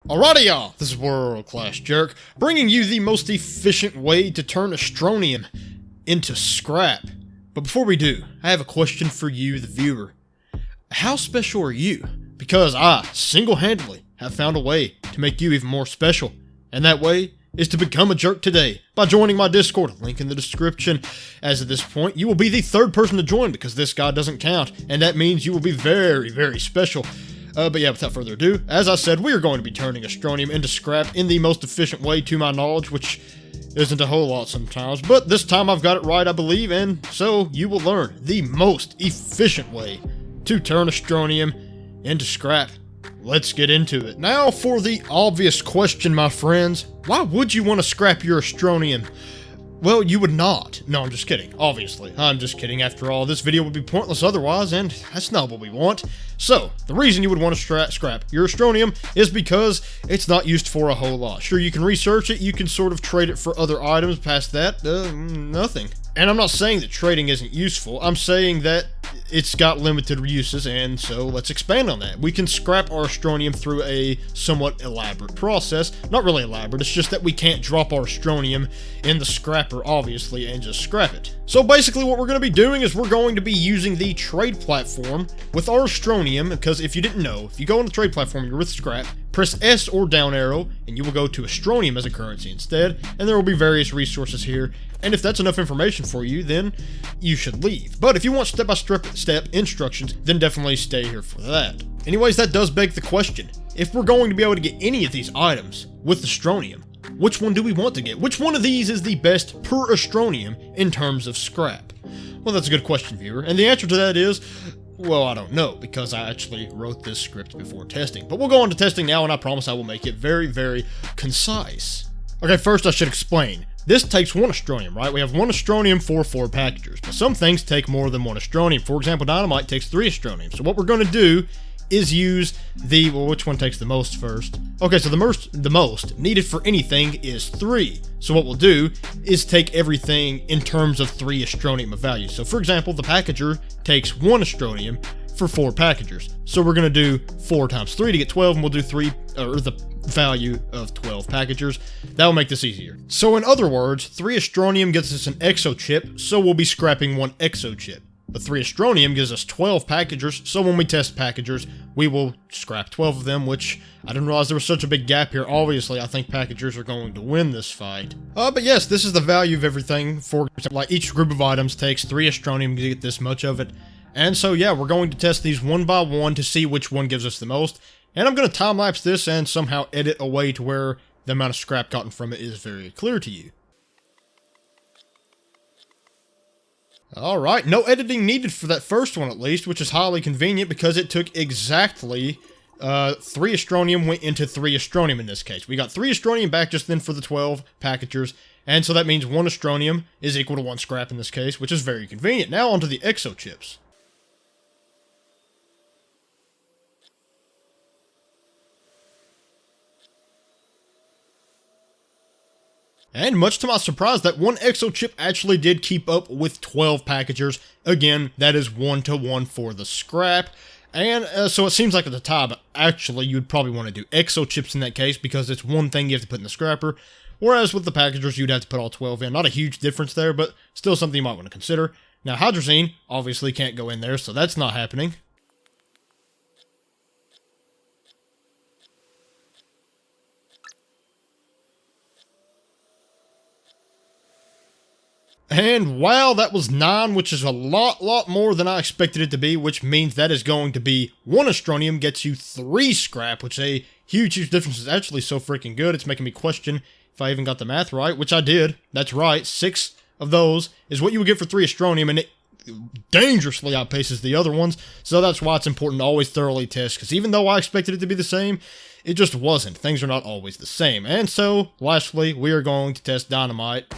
Alrighty y'all, this is World Class Jerk, bringing you the most efficient way to turn Astronium into scrap. But before we do, I have a question for you, the viewer. How special are you? Because I, single-handedly, have found a way to make you even more special. And that way is to become a jerk today by joining my Discord, link in the description. As of this point, you will be the third person to join because this guy doesn't count, and that means you will be very, very special. But yeah, without further ado, as I said, we are going to be turning Astronium into scrap in the most efficient way to my knowledge, which isn't a whole lot sometimes, but this time I've got it right, I believe, and so you will learn the most efficient way to turn Astronium into scrap. Let's get into it. Now for the obvious question, my friends. Why would you want to scrap your Astronium? Well, you would not. No, I'm just kidding. Obviously. I'm just kidding. After all, this video would be pointless otherwise, and that's not what we want. So, the reason you would want to scrap your Astronium is because it's not used for a whole lot. Sure, you can research it, you can sort of trade it for other items. Past that, nothing. And I'm not saying that trading isn't useful. I'm saying that it's got limited uses, and so let's expand on that. We can scrap our Astronium through a somewhat elaborate process. Not really elaborate, it's just that we can't drop our Astronium in the scrapper, obviously, and just scrap it. So basically what we're going to be doing is we're going to be using the trade platform with our Astronium, because if you didn't know, if you go on the trade platform, you're with scrap, press S or down arrow, and you will go to Astronium as a currency instead, and there will be various resources here. And if that's enough information for you, then you should leave. But if you want step-by-step instructions, then definitely stay here for that. Anyways, that does beg the question. If we're going to be able to get any of these items with Astronium, which one do we want to get? Which one of these is the best per Astronium in terms of scrap? Well, that's a good question, viewer. And the answer to that is, well, I don't know, because I actually wrote this script before testing. But we'll go on to testing now, and I promise I will make it very, very concise. Okay, first I should explain. This takes one Astronium, right? We have one Astronium for 4 packagers, but some things take more than one Astronium. For example, Dynamite takes 3 Astronium. So what we're going to do is use the, well, which one takes the most first? Okay, so the most needed for anything is 3. So what we'll do is take everything in terms of 3 Astronium of value. So for example, the packager takes 1 Astronium for 4 packagers. So we're going to do 4 times 3 to get 12, and we'll do 3, or the value of 12 packagers. That will make this easier. So in other words, 3 Astronium gets us an exo chip, so we'll be scrapping 1 exo chip. But 3 Astronium gives us 12 packagers, so when we test packagers, we will scrap 12 of them, which I didn't realize there was such a big gap here. Obviously, I think packagers are going to win this fight. But yes, this is the value of everything. For example, like each group of items takes 3 Astronium to get this much of it. And so yeah, we're going to test these one by one to see which one gives us the most. And I'm going to time-lapse this and somehow edit a way to where the amount of scrap gotten from it is very clear to you. Alright, no editing needed for that first one at least, which is highly convenient because it took exactly 3 Astronium went into 3 Astronium in this case. We got 3 Astronium back just then for the 12 packagers, and so that means 1 Astronium is equal to 1 scrap in this case, which is very convenient. Now onto the exo chips. And much to my surprise, that 1 exo chip actually did keep up with 12 packagers. Again, that is 1-to-1 for the scrap. And so it seems like at the tie, but actually you'd probably want to do exo chips in that case because it's one thing you have to put in the scrapper. Whereas with the packagers, you'd have to put all 12 in. Not a huge difference there, but still something you might want to consider. Now, hydrazine obviously can't go in there, so that's not happening. And wow, that was 9, which is a lot more than I expected it to be, which means that is going to be 1 Astronium gets you 3 scrap, which is a huge difference. It's actually so freaking good, it's making me question if I even got the math right, which I did. That's right, 6 of those is what you would get for 3 Astronium, and it dangerously outpaces the other ones, so that's why it's important to always thoroughly test, because even though I expected it to be the same, it just wasn't. Things are not always the same. And so, lastly, we are going to test Dynamite.